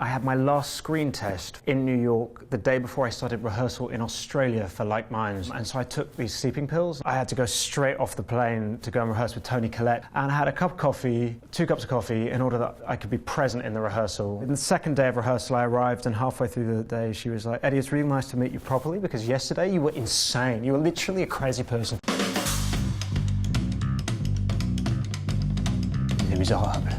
I had my last screen test in New York the day before I started rehearsal in Australia for Like Minds. And so I took these sleeping pills. I had to go straight off the plane to go and rehearse with Toni Collette. And I had a cup of coffee, 2 cups of coffee, in order that I could be present in the rehearsal. In the second day of rehearsal, I arrived, and halfway through the day, she was like, Eddie, it's really nice to meet you properly, because yesterday you were insane. You were literally a crazy person. Les Miserables.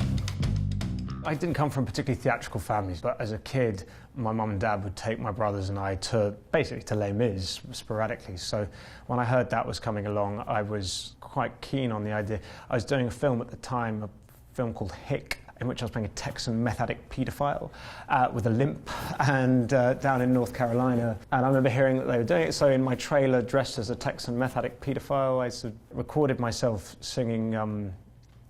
I didn't come from particularly theatrical families, but as a kid, my mum and dad would take my brothers and I to basically to Les Mis sporadically. So when I heard that was coming along, I was quite keen on the idea. I was doing a film at the time, a film called Hick, in which I was playing a Texan meth addict paedophile with a limp, and down in North Carolina. And I remember hearing that they were doing it, so in my trailer, dressed as a Texan meth addict paedophile, I sort of recorded myself singing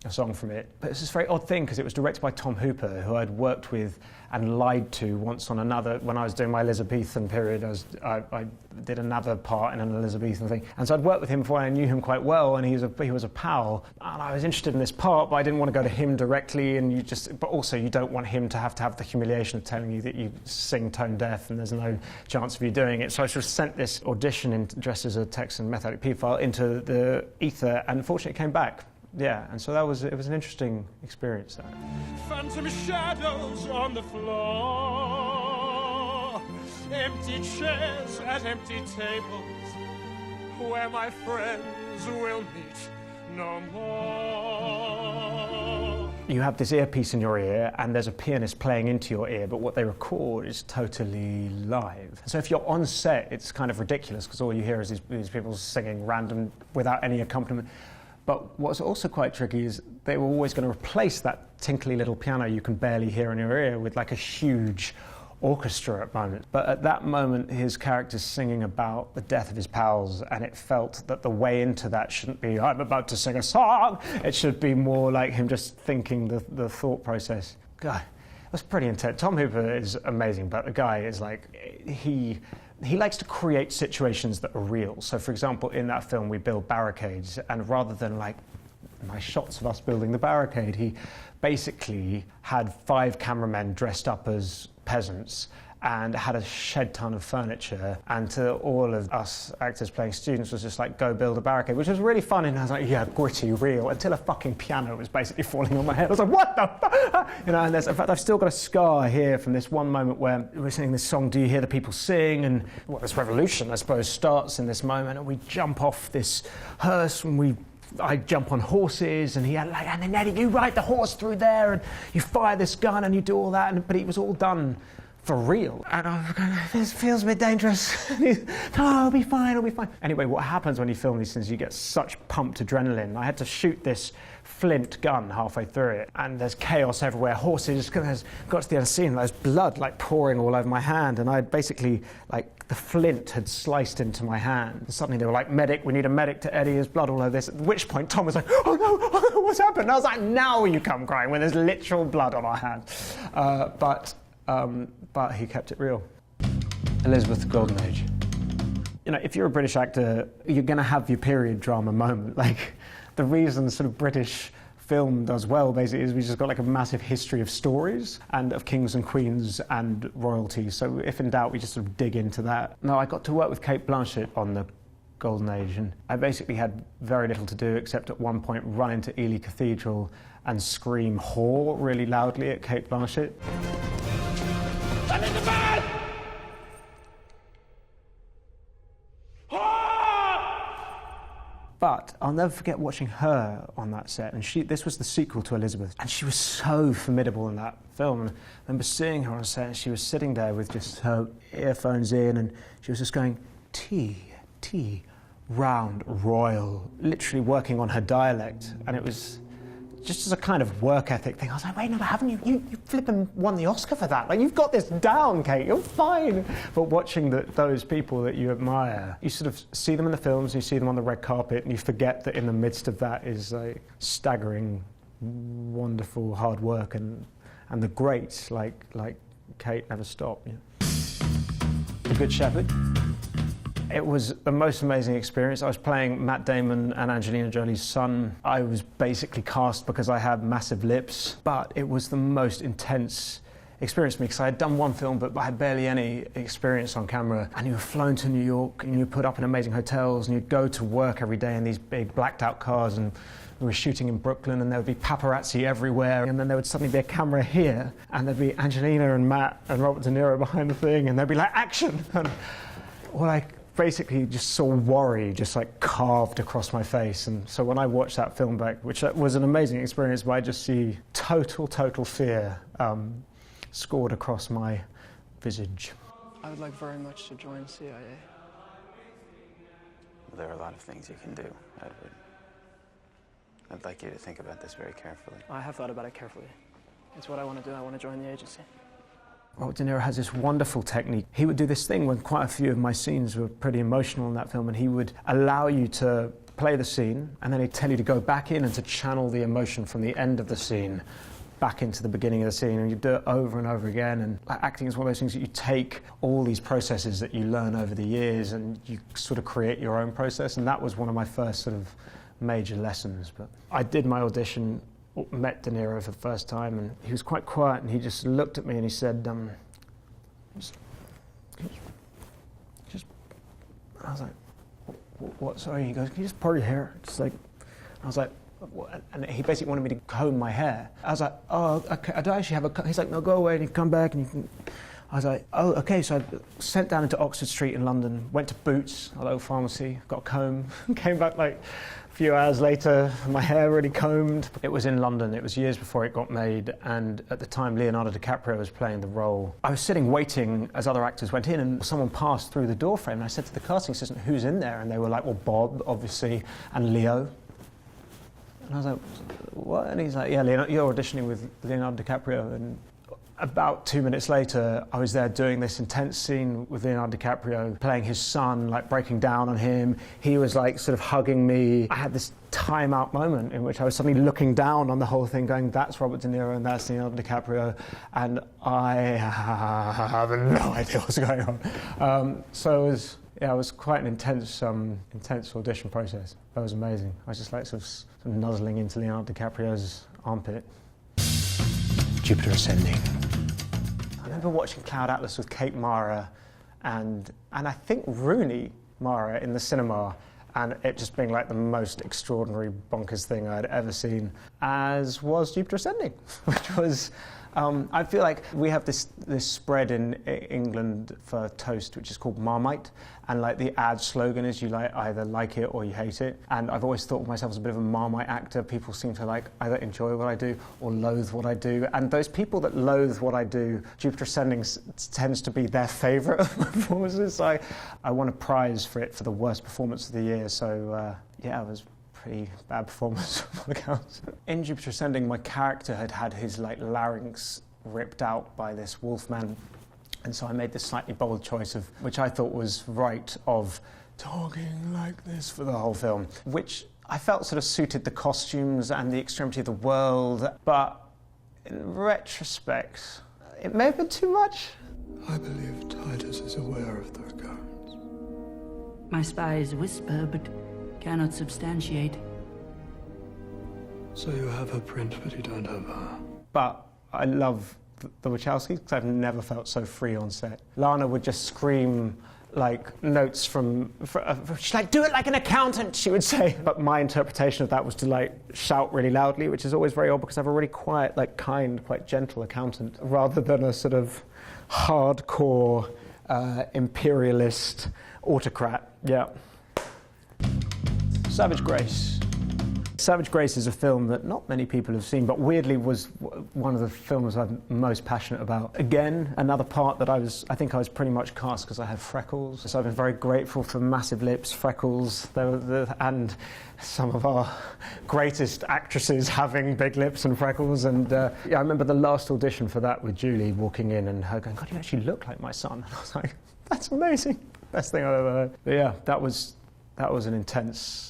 a song from it. But it's this very odd thing, because it was directed by Tom Hooper, who I'd worked with and lied to once on another. When I was doing my Elizabethan period, I did another part in an Elizabethan thing. And so I'd worked with him before, and I knew him quite well, and he was a pal. And I was interested in this part, but I didn't want to go to him directly, and but also you don't want him to have the humiliation of telling you that you sing tone deaf and there's no chance of you doing it. So I sort of sent this audition dressed as a Texan meth addict paedophile into the ether, and fortunately it came back. Yeah, and so it was an interesting experience. That. Phantom shadows on the floor, empty chairs at empty tables, where my friends will meet no more. You have this earpiece in your ear, and there's a pianist playing into your ear, but what they record is totally live. So if you're on set, it's kind of ridiculous, because all you hear is these people singing random without any accompaniment. But what's also quite tricky is they were always going to replace that tinkly little piano you can barely hear in your ear with like a huge orchestra at moments. But at that moment, his character's singing about the death of his pals, and it felt that the way into that shouldn't be, I'm about to sing a song. It should be more like him just thinking the thought process. God, that's pretty intense. Tom Hooper is amazing, but the guy is like, he likes to create situations that are real. So, for example, in that film, we build barricades, and rather than like nice shots of us building the barricade, he basically had 5 cameramen dressed up as peasants and had a shed ton of furniture, and to all of us actors playing students was just like, go build a barricade, which was really fun. And I was like, yeah, gritty, real, until a fucking piano was basically falling on my head. I was like, what the fuck? You know, and in fact, I've still got a scar here from this one moment where we're singing this song, Do You Hear the People Sing? And well, this revolution, I suppose, starts in this moment, and we jump off this hearse, and I jump on horses, and he had like, and then Eddie, you ride the horse through there, and you fire this gun, and you do all that, but it was all done for real. And I'm going, this feels a bit dangerous. No, I'll be fine, I'll be fine. Anyway, what happens when you film these things, you get such pumped adrenaline. I had to shoot this flint gun halfway through it, and there's chaos everywhere. Horses got to the end of the scene, there's blood like pouring all over my hand, and I basically, like, the flint had sliced into my hand. And suddenly they were like, medic, we need a medic to Eddie, there's blood all over this. At which point Tom was like, oh no, what's happened? And I was like, now you come crying, when there's literal blood on our hand. But he kept it real. Elizabeth, the Golden Age. You know, if you're a British actor, you're going to have your period drama moment. Like, the reason sort of British film does well, basically, is we just got like a massive history of stories and of kings and queens and royalty. So if in doubt, we just sort of dig into that. No, I got to work with Cate Blanchett on the Golden Age, and I basically had very little to do except at one point run into Ely Cathedral and scream whore really loudly at Cate Blanchett. I'm in the van! But I'll never forget watching her on that set, and this was the sequel to Elizabeth, and she was so formidable in that film. And I remember seeing her on set, and she was sitting there with just her earphones in, and she was just going, tea, round, royal, literally working on her dialect, and it was just as a kind of work ethic thing. I was like, wait, no, haven't you flipping won the Oscar for that? Like, you've got this down, Kate, you're fine. But watching those people that you admire, you sort of see them in the films, you see them on the red carpet, and you forget that in the midst of that is like staggering, wonderful hard work, and the greats like Kate never stop. You know? The Good Shepherd. It was the most amazing experience. I was playing Matt Damon and Angelina Jolie's son. I was basically cast because I had massive lips, but it was the most intense experience for me because I had done one film, but I had barely any experience on camera. And you were flown to New York, and you were put up in amazing hotels, and you'd go to work every day in these big blacked out cars, and we were shooting in Brooklyn, and there would be paparazzi everywhere, and then there would suddenly be a camera here, and there'd be Angelina and Matt and Robert De Niro behind the thing, and they'd be like, action! And all I basically just saw worry just like carved across my face. And so when I watched that film back, which was an amazing experience, but I just see total fear scored across my visage. I would like very much to join CIA. Well, there are a lot of things you can do, Edward. I'd like you to think about this very carefully. I have thought about it carefully. It's what I want to do. I want to join the agency. Robert De Niro has this wonderful technique. He would do this thing when quite a few of my scenes were pretty emotional in that film, and he would allow you to play the scene, and then he'd tell you to go back in and to channel the emotion from the end of the scene back into the beginning of the scene, and you do it over and over again. And acting is one of those things that you take all these processes that you learn over the years and you sort of create your own process, and that was one of my first sort of major lessons. But I did my audition, met De Niro for the first time, and he was quite quiet, and he just looked at me and he said, I was like, what, sorry? He goes, can you just part your hair? Just like, I was like, what? And he basically wanted me to comb my hair. I was like, oh, okay, I don't actually have a, he's like, no, go away, and you come back, and you can, I was like, oh, okay, so I sent down into Oxford Street in London, went to Boots, a little pharmacy, got a comb, came back like a few hours later, my hair already combed. It was in London, it was years before it got made, and at the time Leonardo DiCaprio was playing the role. I was sitting waiting as other actors went in, and someone passed through the door frame, and I said to the casting assistant, who's in there? And they were like, well, Bob, obviously, and Leo. And I was like, what? And he's like, yeah, you're auditioning with Leonardo DiCaprio. And about 2 minutes later, I was there doing this intense scene with Leonardo DiCaprio, playing his son, like breaking down on him. He was like sort of hugging me. I had this time-out moment in which I was suddenly looking down on the whole thing, going, that's Robert De Niro and that's Leonardo DiCaprio, and I have no idea what's going on. So it was quite an intense audition process. That was amazing. I was just like sort of nuzzling into Leonardo DiCaprio's armpit. Jupiter Ascending. I remember watching Cloud Atlas with Kate Mara and I think Rooney Mara in the cinema, and it just being like the most extraordinary bonkers thing I'd ever seen, as was Jupiter Ascending, which was, I feel like we have this spread in England for toast, which is called Marmite, and like the ad slogan is you like either like it or you hate it. And I've always thought of myself as a bit of a Marmite actor. People seem to like either enjoy what I do or loathe what I do. And those people that loathe what I do, Jupiter Ascending tends to be their favourite of my performances. So I won a prize for it for the worst performance of the year. So yeah, it was pretty bad performance from all accounts. In Jupiter Ascending, my character had his like larynx ripped out by this wolfman, and so I made this slightly bold choice of, which I thought was right, of talking like this for the whole film, which I felt sort of suited the costumes and the extremity of the world, but in retrospect, it may have been too much. I believe Titus is aware of the occurrence. My spies whisper, but cannot substantiate. So you have her print, but you don't have her. But I love the Wachowskis because I've never felt so free on set. Lana would just scream like notes from she's like, do it like an accountant, she would say. But my interpretation of that was to like shout really loudly, which is always very odd because I have a really quiet, like kind, quite gentle accountant, rather than a sort of hardcore imperialist autocrat. Yeah. Savage Grace. Savage Grace is a film that not many people have seen, but weirdly was one of the films I'm most passionate about. Again, another part that I think I was pretty much cast because I have freckles. So I've been very grateful for massive lips, freckles, and some of our greatest actresses having big lips and freckles. And yeah, I remember the last audition for that with Julie walking in and her going, God, you actually look like my son. And I was like, that's amazing. Best thing I've ever heard. But yeah, that was an intense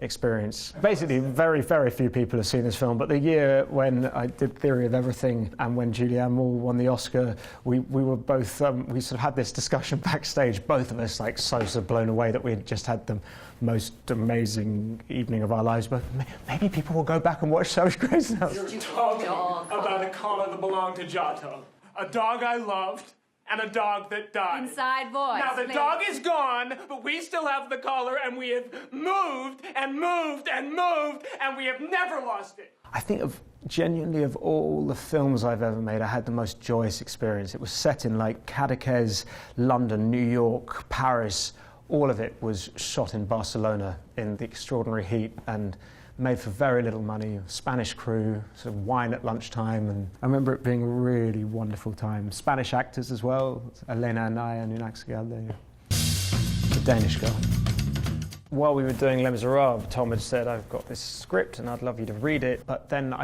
experience. Basically, very, very few people have seen this film, but the year when I did Theory of Everything and when Julianne Moore won the Oscar, we were both, we sort of had this discussion backstage, both of us like so sort of blown away that we had just had the most amazing evening of our lives. But maybe people will go back and watch Savage Grace now. You're talking about a collar that belonged to Giotto. a dog I loved, and a dog that died. Inside voice. Now the please. dog is gone, but we still have the collar, and we have moved and moved and moved, and we have never lost it. I think genuinely of all the films I've ever made, I had the most joyous experience. It was set in like Cadaqués, London, New York, Paris. All of it was shot in Barcelona in the extraordinary heat and made for very little money. Spanish crew, sort of wine at lunchtime, and I remember it being a really wonderful time. Spanish actors as well, Elena Anaya and Unax Galde, the Danish Girl. While we were doing Les Miserables, Tom had said, I've got this script and I'd love you to read it, but then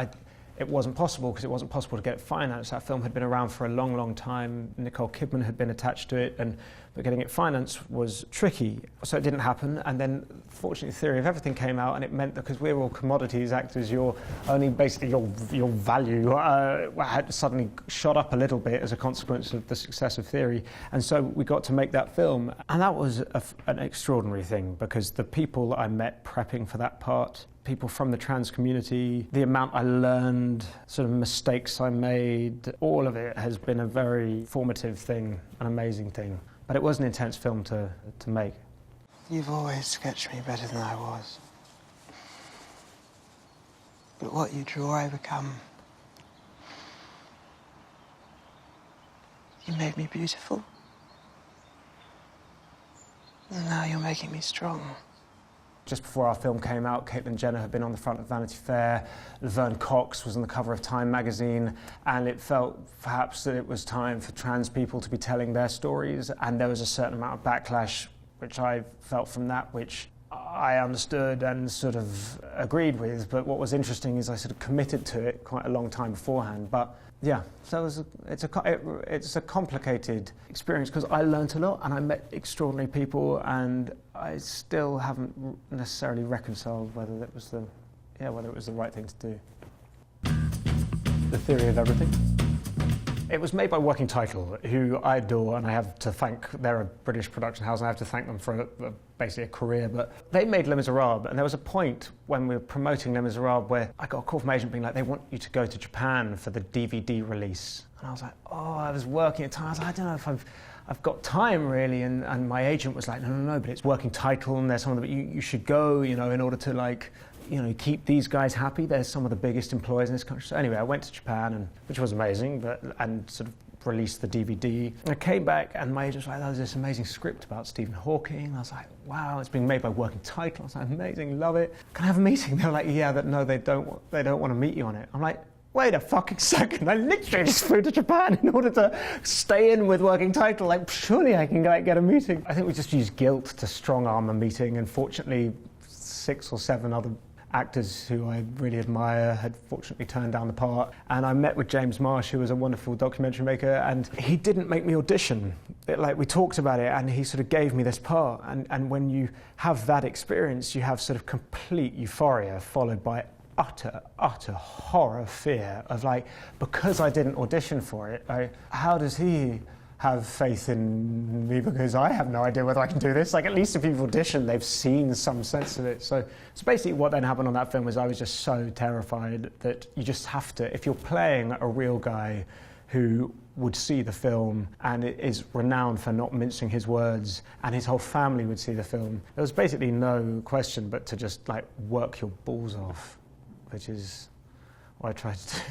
it wasn't possible because it wasn't possible to get it financed. That film had been around for a long, long time. Nicole Kidman had been attached to it, but getting it financed was tricky. So it didn't happen. And then, fortunately, Theory of Everything came out, and it meant that because we're all commodities actors, your value had suddenly shot up a little bit as a consequence of the success of Theory. And so we got to make that film. And that was an extraordinary thing because the people that I met prepping for that part, people from the trans community, the amount I learned, sort of mistakes I made, all of it has been a very formative thing, an amazing thing. But it was an intense film to make. You've always sketched me better than I was. But what you draw, I become. You made me beautiful. And now you're making me strong. Just before our film came out, Caitlyn Jenner had been on the front of Vanity Fair, Laverne Cox was on the cover of Time magazine, and it felt perhaps that it was time for trans people to be telling their stories, and there was a certain amount of backlash which I felt from that, which I understood and sort of agreed with, but what was interesting is I sort of committed to it quite a long time beforehand. But yeah, so it's a complicated experience because I learnt a lot and I met extraordinary people, and I still haven't necessarily reconciled whether it was the right thing to do. The Theory of Everything. It was made by Working Title, who I adore, and I have to thank, they're a British production house, and I have to thank them for basically a career, but they made Les Miserables, and there was a point when we were promoting Les Miserables where I got a call from my agent being like, they want you to go to Japan for the DVD release. And I was like, I was working at time, I was like, I don't know if I've got time really, and my agent was like, no, but it's Working Title, and there's someone that you should go, in order to keep these guys happy. They're some of the biggest employers in this country. So anyway, I went to Japan, which was amazing, and sort of released the DVD. And I came back, and my agent was like, there's this amazing script about Stephen Hawking. And I was like, wow, it's being made by Working Title. I was like, amazing, love it. Can I have a meeting? They were like, yeah, no, they don't want to meet you on it. I'm like, wait a fucking second, I literally just flew to Japan in order to stay in with Working Title. Like, surely I can get a meeting. I think we just used guilt to strong-arm a meeting, and fortunately 6 or 7 other actors who I really admire had fortunately turned down the part. And I met with James Marsh, who was a wonderful documentary maker, and he didn't make me audition. We talked about it, and he sort of gave me this part. And when you have that experience, you have sort of complete euphoria followed by utter horror, fear of because I didn't audition for it, how does he have faith in me, because I have no idea whether I can do this. At least if you've auditioned, they've seen some sense of it. So basically what then happened on that film was I was just so terrified that you just have to, if you're playing a real guy who would see the film and is renowned for not mincing his words, and his whole family would see the film, there was basically no question but to just work your balls off, which is what I tried to do.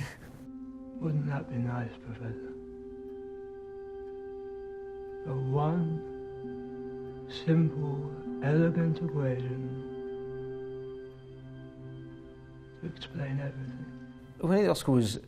Wouldn't that be nice, Professor? A one simple, elegant equation to explain everything. Winning the Oscar was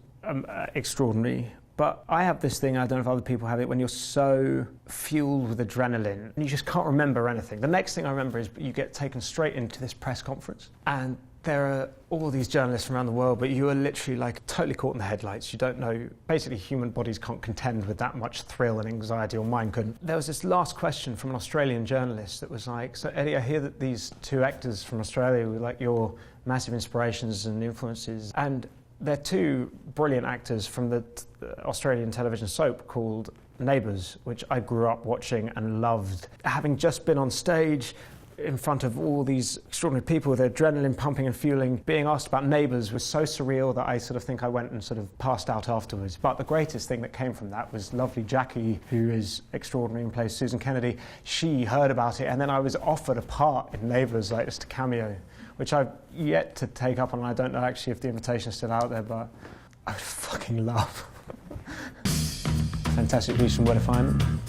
extraordinary, but I have this thing, I don't know if other people have it, when you're so fueled with adrenaline and you just can't remember anything. The next thing I remember is you get taken straight into this press conference, and there are all these journalists from around the world, but you are literally totally caught in the headlights. You don't know, basically human bodies can't contend with that much thrill and anxiety, or mine couldn't. There was this last question from an Australian journalist that was so Eddie, I hear that these 2 actors from Australia were your massive inspirations and influences, and they're 2 brilliant actors from the Australian television soap called Neighbours, which I grew up watching and loved. Having just been on stage, in front of all these extraordinary people with adrenaline pumping and fueling. Being asked about Neighbours was so surreal that I sort of think I went and sort of passed out afterwards. But the greatest thing that came from that was lovely Jackie, who is extraordinary and plays Susan Kennedy. She heard about it, and then I was offered a part in Neighbours, like just a cameo, which I've yet to take up on. I don't know actually if the invitation is still out there, but I would fucking love. Fantastic Beasts from Where to Find Them.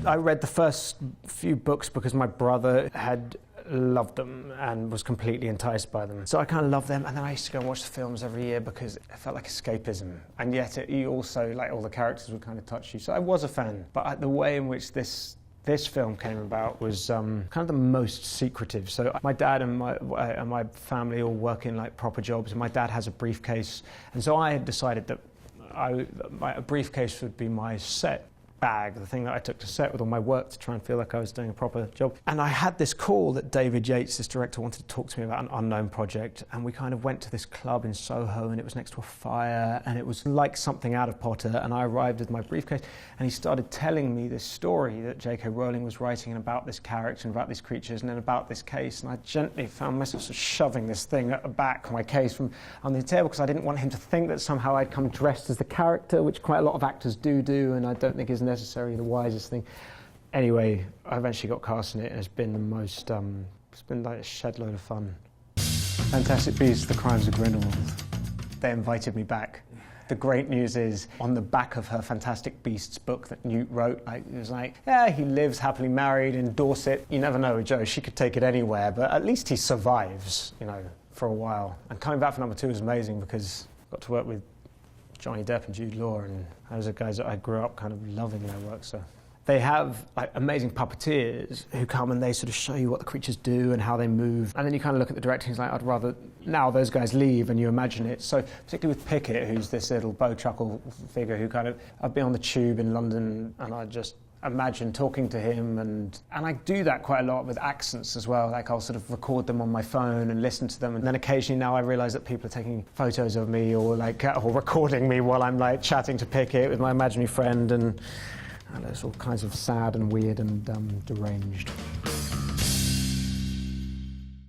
I read the first few books because my brother had loved them and was completely enticed by them. So I kind of loved them, and then I used to go and watch the films every year because it felt like escapism. And yet you also, like, all the characters would kind of touch you. So I was a fan, but the way in which this film came about was kind of the most secretive. So my dad and my family all work in like proper jobs, and my dad has a briefcase, and so I had decided that a briefcase would be my set bag, the thing that I took to set with all my work to try and feel like I was doing a proper job. And I had this call that David Yates, this director, wanted to talk to me about an unknown project, and we kind of went to this club in Soho, and it was next to a fire, and it was like something out of Potter, and I arrived with my briefcase, and he started telling me this story that J.K. Rowling was writing about this character and about these creatures and then about this case, and I gently found myself sort of shoving this thing at the back, my case, from on the table, because I didn't want him to think that somehow I'd come dressed as the character, which quite a lot of actors do, and I don't think is necessarily the wisest thing. Anyway, I eventually got cast in it, and it's been the most, it's been like a shed load of fun. Fantastic Beasts, The Crimes of Grindelwald. They invited me back. The great news is, on the back of her Fantastic Beasts book that Newt wrote, like, it was like, yeah, he lives happily married in Dorset. You never know with Jo, she could take it anywhere, but at least he survives, you know, for a while. And coming back for number 2 was amazing because I got to work with Johnny Depp and Jude Law, and those are guys that I grew up kind of loving their work. So they have like amazing puppeteers who come and they sort of show you what the creatures do and how they move, and then you kind of look at the directing, it's like, I'd rather now those guys leave, and you imagine it. So particularly with Pickett, who's this little bow chuckle figure who kind of, I've been on the tube in London and I just imagine talking to him, and I do that quite a lot with accents as well. Like, I'll sort of record them on my phone and listen to them, and then occasionally now I realise that people are taking photos of me or recording me while I'm like chatting to Pickett with my imaginary friend, and it's all kinds of sad and weird and deranged.